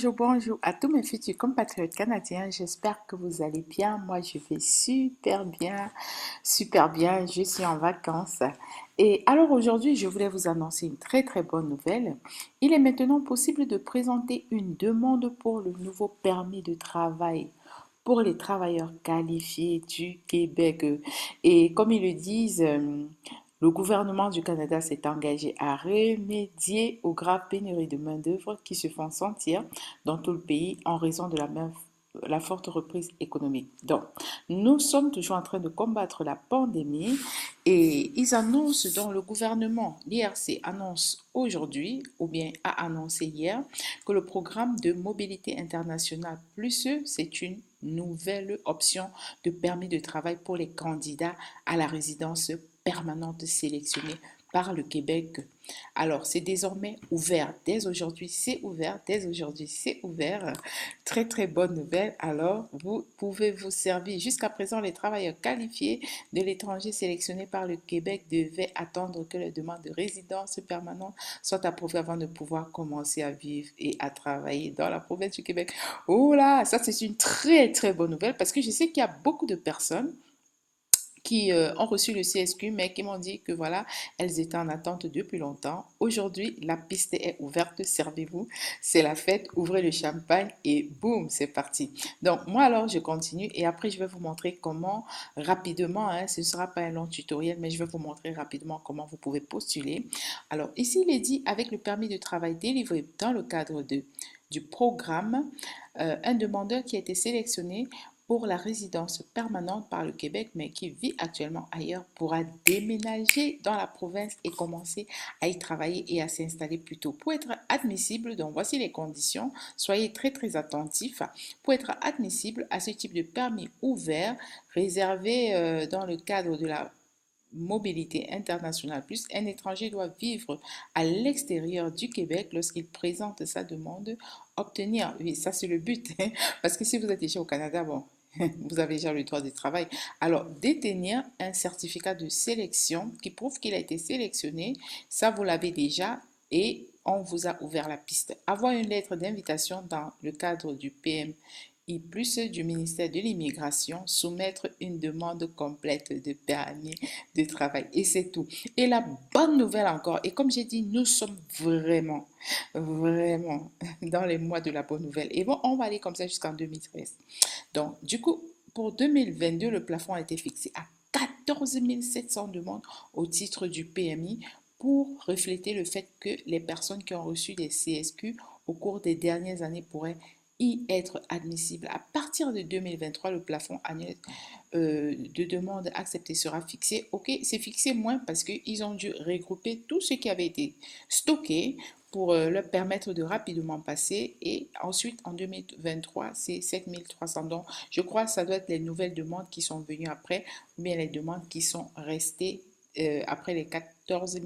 Bonjour, bonjour à tous mes futurs compatriotes canadiens. J'espère que vous allez bien. Moi, je vais super bien, super bien. Je suis en vacances. Et alors aujourd'hui, je voulais vous annoncer une très très bonne nouvelle. Il est maintenant possible de présenter une demande pour le nouveau permis de travail pour les travailleurs qualifiés du Québec. Et comme ils le disent, le gouvernement du Canada s'est engagé à remédier aux graves pénuries de main-d'œuvre qui se font sentir dans tout le pays en raison de la forte reprise économique. Donc, nous sommes toujours en train de combattre la pandémie et ils annoncent, dans le gouvernement, l'IRC annonce aujourd'hui, ou bien a annoncé hier, que le programme de mobilité internationale plus, c'est une nouvelle option de permis de travail pour les candidats à la résidence permanente sélectionnée par le Québec. Alors, c'est désormais ouvert. Dès aujourd'hui, c'est ouvert. Dès aujourd'hui, c'est ouvert. Très, très bonne nouvelle. Alors, vous pouvez vous servir. Jusqu'à présent, les travailleurs qualifiés de l'étranger sélectionnés par le Québec devaient attendre que la demande de résidence permanente soit approuvée avant de pouvoir commencer à vivre et à travailler dans la province du Québec. Oh là, ça c'est une très très bonne nouvelle parce que je sais qu'il y a beaucoup de personnes qui ont reçu le CSQ, mais qui m'ont dit que voilà, elles étaient en attente depuis longtemps. Aujourd'hui, la piste est ouverte, servez-vous, c'est la fête, ouvrez le champagne et boum, c'est parti. Donc moi alors, je continue et après, je vais vous montrer comment rapidement, hein, ce ne sera pas un long tutoriel, mais je vais vous montrer rapidement comment vous pouvez postuler. Alors ici, il est dit, avec le permis de travail délivré dans le cadre du programme, un demandeur qui a été sélectionné pour la résidence permanente par le Québec, mais qui vit actuellement ailleurs, pourra déménager dans la province et commencer à y travailler et à s'installer plus tôt. Pour être admissible, donc voici les conditions, soyez très très attentifs. Pour être admissible à ce type de permis ouvert, réservé dans le cadre de la mobilité internationale plus, un étranger doit vivre à l'extérieur du Québec lorsqu'il présente sa demande, obtenir, oui, ça c'est le but, hein, parce que si vous êtes déjà au Canada, bon, vous avez déjà le droit de travail. Alors, détenir un certificat de sélection qui prouve qu'il a été sélectionné, ça vous l'avez déjà et on vous a ouvert la piste. Avoir une lettre d'invitation dans le cadre du PM plus du ministère de l'Immigration, soumettre une demande complète de permis de travail. Et c'est tout. Et la bonne nouvelle encore, et comme j'ai dit, nous sommes vraiment, vraiment dans les mois de la bonne nouvelle. Et bon, on va aller comme ça jusqu'en 2013. Donc, du coup, pour 2022, le plafond a été fixé à 14 700 demandes au titre du PMI pour refléter le fait que les personnes qui ont reçu des CSQ au cours des dernières années pourraient y être admissibles. À partir de 2023, le plafond annuel de demandes acceptées sera fixé. Ok, c'est fixé moins parce qu'ils ont dû regrouper tout ce qui avait été stocké pour leur permettre de rapidement passer. Et ensuite, en 2023, c'est 7300. Donc, je crois que ça doit être les nouvelles demandes qui sont venues après, ou bien les demandes qui sont restées après les 14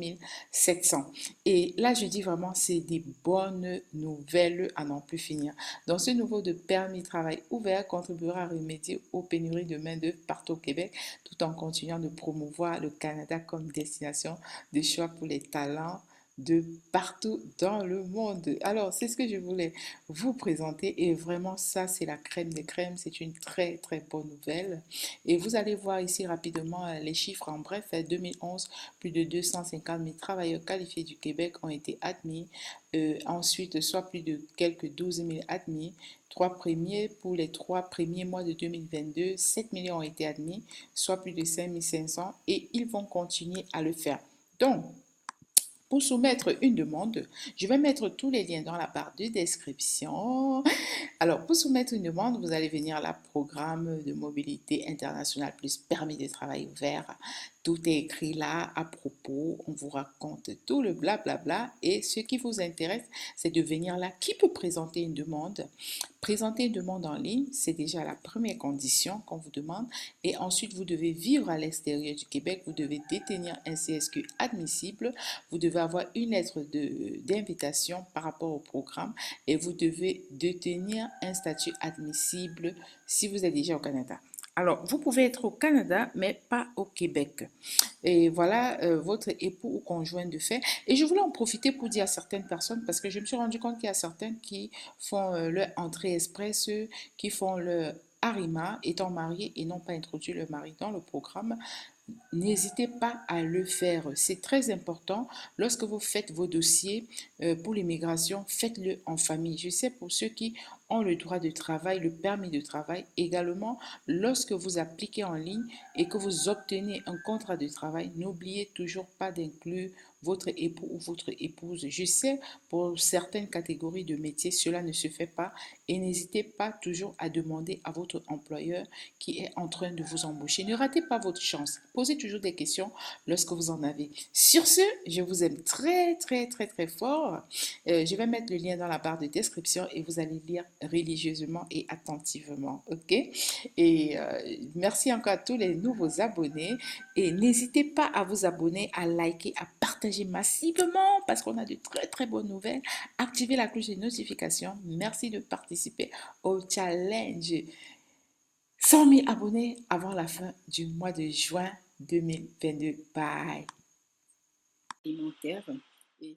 700. Et là, je dis vraiment, c'est des bonnes nouvelles à n'en plus finir. Donc, ce nouveau de permis de travail ouvert contribuera à remédier aux pénuries de main-d'œuvre partout au Québec, tout en continuant de promouvoir le Canada comme destination de choix pour les talents de partout dans le monde. Alors, c'est ce que je voulais vous présenter et vraiment ça, c'est la crème des crèmes. C'est une très, très bonne nouvelle. Et vous allez voir ici rapidement les chiffres. En bref, 2011, plus de 250 000 travailleurs qualifiés du Québec ont été admis. Ensuite, soit plus de quelques 12 000 admis. Trois premiers pour les 3 premiers mois de 2022, 7 millions ont été admis, soit plus de 5 500 et ils vont continuer à le faire. Donc, pour soumettre une demande, je vais mettre tous les liens dans la barre de description. Alors, pour soumettre une demande, vous allez venir à la programme de mobilité internationale plus permis de travail ouvert. Tout est écrit là à propos. On vous raconte tout le blablabla. Et ce qui vous intéresse, c'est de venir là. Qui peut présenter une demande? Présenter une demande en ligne, c'est déjà la première condition qu'on vous demande. Et ensuite, vous devez vivre à l'extérieur du Québec. Vous devez détenir un CSQ admissible. Vous devez avoir une lettre d'invitation par rapport au programme. Et vous devez détenir un statut admissible si vous êtes déjà au Canada. Alors, vous pouvez être au Canada, mais pas au Québec. Et voilà, votre époux ou conjoint de fait. Et je voulais en profiter pour dire à certaines personnes, parce que je me suis rendu compte qu'il y a certaines qui font leur entrée express, qui font leur harima, étant mariés et n'ont pas introduit le mari dans le programme. N'hésitez pas à le faire. C'est très important. Lorsque vous faites vos dossiers pour l'immigration, faites-le en famille. Je sais pour ceux qui ont le droit de travail, le permis de travail. Également, lorsque vous appliquez en ligne et que vous obtenez un contrat de travail, n'oubliez toujours pas d'inclure votre époux ou votre épouse. Je sais, pour certaines catégories de métiers, cela ne se fait pas et n'hésitez pas toujours à demander à votre employeur qui est en train de vous embaucher. Ne ratez pas votre chance. Posez toujours des questions lorsque vous en avez. Sur ce, je vous aime très, très, très, très fort. Je vais mettre le lien dans la barre de description et vous allez lire religieusement et attentivement. OK? Et merci encore à tous les nouveaux abonnés. Et n'hésitez pas à vous abonner, à liker, à partager massivement parce qu'on a de très, très bonnes nouvelles. Activez la cloche de notification. Merci de participer au challenge 100 000 abonnés avant la fin du mois de juin 2022. Bye. Alimentaire. Et